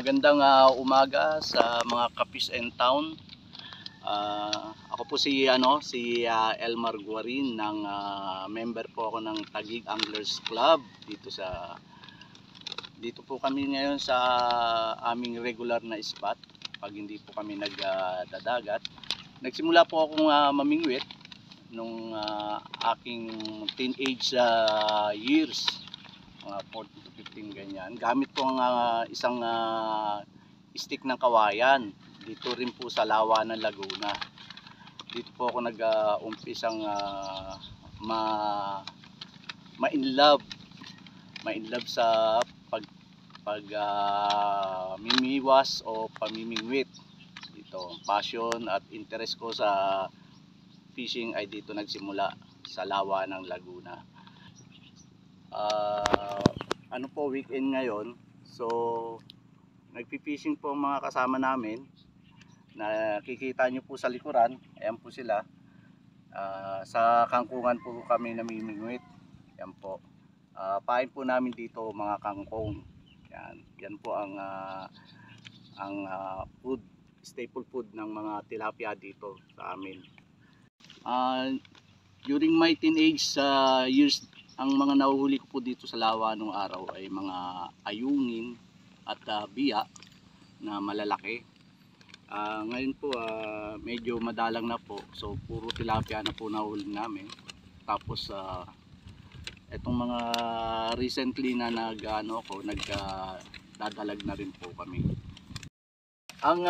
Magandang umaga sa mga kapis and town. Ako po si Elmar Guarin ng member po ako ng Taguig Anglers Club dito po kami ngayon sa aming regular na spot pag hindi po kami nagdadagat. Nagsimula po akong mamingwit nung aking teenage years, mga 14 to 15 ganyan. Gamit po ang isang stick ng kawayan dito rin po sa Lawa ng Laguna. Dito po ako nag-umpisang ma-inlove sa mimiwas o pamimingwit. Dito, passion at interest ko sa fishing ay dito nagsimula sa Lawa ng Laguna. Ano po, weekend ngayon, so nagpi-fishing po ang mga kasama namin. Nakikita nyo po sa likuran, ayan po sila. Sa kangkungan po kami namimingwit. Ayan po, pain po namin dito mga kangkong. Yan po ang food, staple food ng mga tilapia dito sa amin. During my teenage years, ang mga nahuhuli ko po dito sa Lawa nung araw ay mga ayungin at biya na malalaki. Ngayon po medyo madalang na po, so puro tilapia na po nahuhuli namin. Tapos etong mga recently na nagdadalag na rin po kami. Ang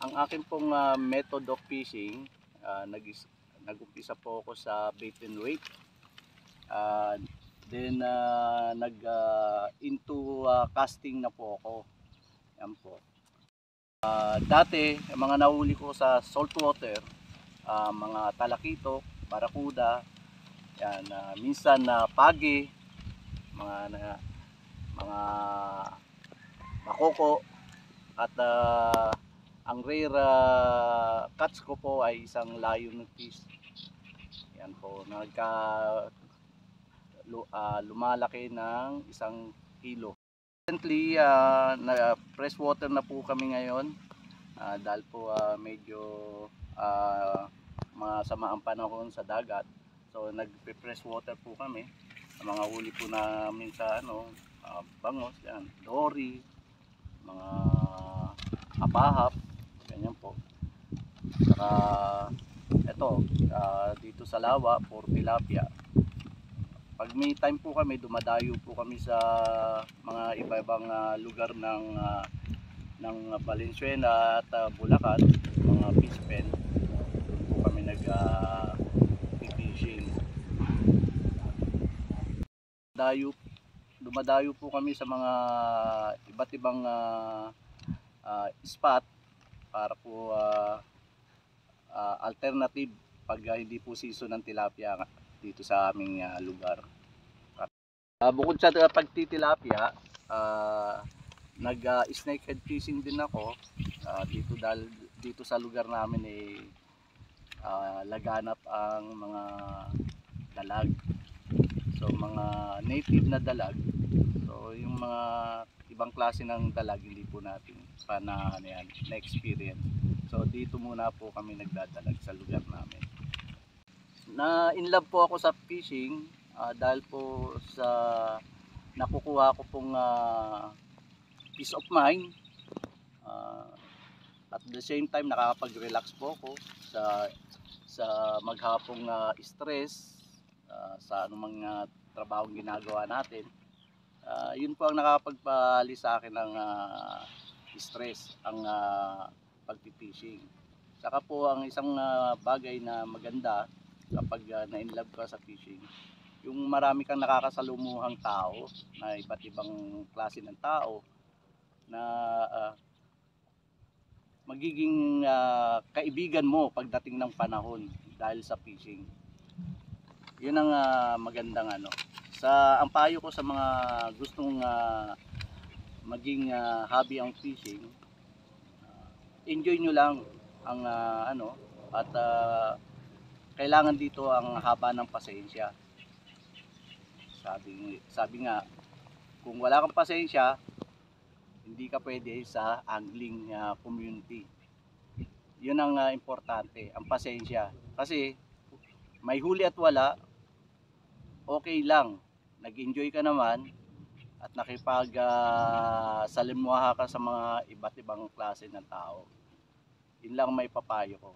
akin pong method of fishing, nag-umpisa po ako sa bait and weight. Then into casting na po ako. Yan po. Dati, ang mga nahuli ko sa saltwater, mga talakitok, barakuda, yan, minsan pagi, mga makoko, at ang rare catch ko po ay isang lion fish. Yan po, lumalaki ng 1 kilo. Recently, fresh water na po kami ngayon dahil po medyo masama ang panahon sa dagat. So nagpe-fresh water po kami. Ang mga huli po namin sa bangos, yan, dory, mga apahap, ganyan po. Saka ito, dito sa Lawa, for tilapia. Pag may time po kami, dumadayo po kami sa mga iba-ibang lugar ng Valenzuela at Bulacan, mga fish pen. Doon po kami nag-fishing. Dumadayo po kami sa mga iba't ibang spot para po alternative pag hindi po season ng tilapia dito sa aming lugar. Bukod sa pagtitilapia, nag-snakehead fishing din ako dito sa lugar namin. Laganap ang mga dalag, so mga native na dalag. So yung mga ibang klase ng dalag hindi po natin na-experience. So dito muna po kami nagdadalag sa lugar namin. Na-inlove po ako sa fishing dahil po sa nakukuha ko pong peace of mind. At the same time, nakakapag-relax po ako sa maghapong stress sa anumang trabahong ginagawa natin. Yun po ang nakakapagpalis sa akin ng stress, ang pag-fishing. Saka po ang isang bagay na maganda kapag na-inlove ka sa fishing, yung marami kang nakakasalumuhang tao na iba't ibang klase ng tao na magiging kaibigan mo pagdating ng panahon dahil sa fishing. Yun ang magandang ang payo ko sa mga gustong maging hobby ang fishing. Enjoy nyo lang ang at kailangan dito ang haba ng pasensya. Sabi nga, kung wala kang pasensya, Hindi ka pwede sa angling community. Yun ang importante, ang pasensya. Kasi may huli at wala, okay lang. Nag-enjoy ka naman at nakipag salimuha ka sa mga iba't ibang klase ng tao. Yun lang may papayo ko.